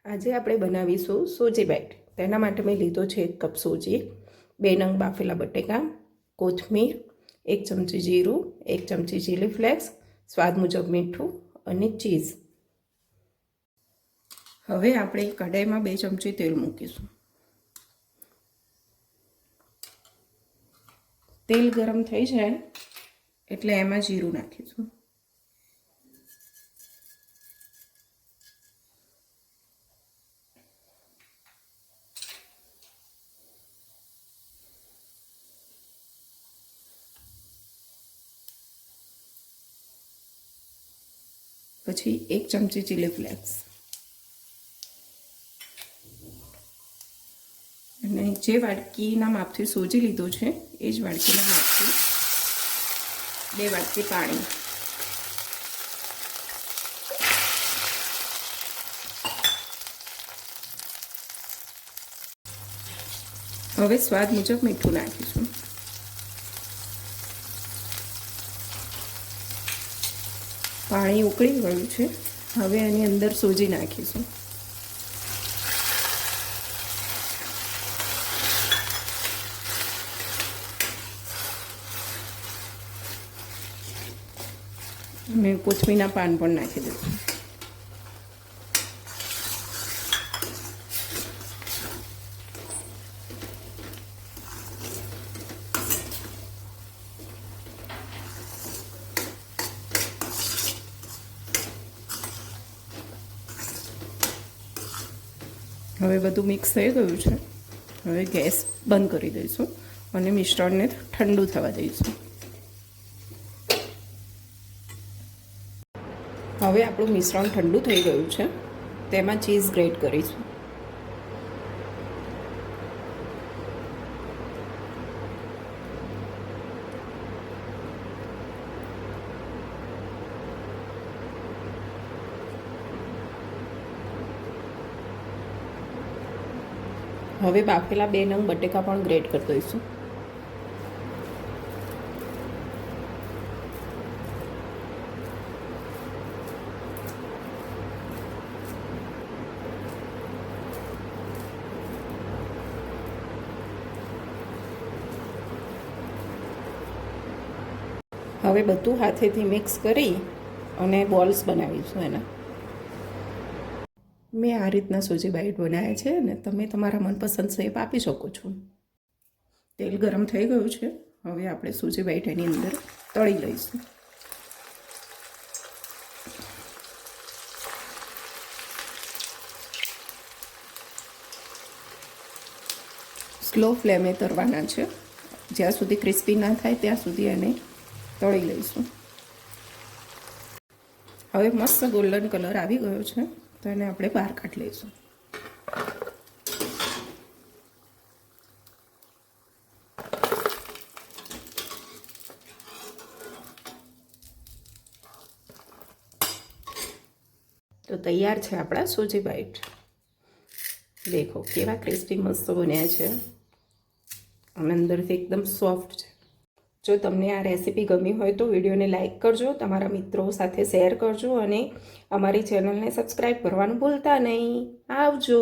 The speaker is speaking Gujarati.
આજે આપણે બનાવીશું સોજી બાઈટ. તેના માટે મેં લીધો છે 1 કપ સોજી, 2 નંગ બાફેલા બટેકા, કોથમીર, 1 ચમચી જીરું, 1 ચમચી ચીલી ફ્લેક્સ, સ્વાદ મુજબ મીઠું અને ચીઝ. હવે આપણે કઢાઈમાં 2 ચમચી તેલ મૂકીશું. તેલ ગરમ થઈ જાય એટલે એમાં જીરું નાખીશું. પછી 1 ચમચી ચીલી ફ્લેક્સ અને જે વાડકીના માપથી સોજી લીધો છે એ જ વાડકીના માપથી 2 વાટકી પાણી. હવે સ્વાદ મુજબ મીઠું નાખીશું. પાણી ઉકળી ગયું છે. હવે એની અંદર સોજી નાખીશું. અને કોથમીરના પાન પણ નાખી દઈશું. હવે બધું મિક્સ થઈ ગયું છે. હવે ગેસ બંધ કરી દઈશું અને મિશ્રણને ઠંડુ થવા દઈશું. હવે આપણું મિશ્રણ ઠંડુ થઈ ગયું છે. તેમાં ચીઝ ગ્રેટ કરીશું. હવે બાફેલા 2 નંગ બટેકા પણ ગ્રેટ કરી દઈશું. હવે બધું હાથેથી મિક્સ કરી અને બોલ્સ બનાવીશું એના. મેં આ રીતના સોજી બાઈટ બનાવ્યા છે અને તમે તમારા મનપસંદ શેપ આપી શકો છો. તેલ ગરમ થઈ ગયું છે. હવે આપણે સોજી બાઈટ એની અંદર તળી લઈશું. સ્લો ફ્લેમે તળવાના છે. જ્યાં સુધી ક્રિસ્પી ના થાય ત્યાં સુધી એને તળી લઈશું. હવે મસ્ત ગોલ્ડન કલર આવી ગયો છે તો એને આપણે બહાર કાઢી લઈશું. તો તૈયાર છે આપણા સોજી બાઈટ. દેખો કેવા ક્રિસ્પી મસ્ત બન્યા છે અને અંદરથી એકદમ સોફ્ટ છે. જો તમને આ રેસીપી ગમી હોય તો વિડીયોને લાઇક કરજો, તમારા મિત્રો સાથે શેર કરજો અને અમારી ચેનલને સબસ્ક્રાઈબ કરવાનું ભૂલતા નહીં. આવજો.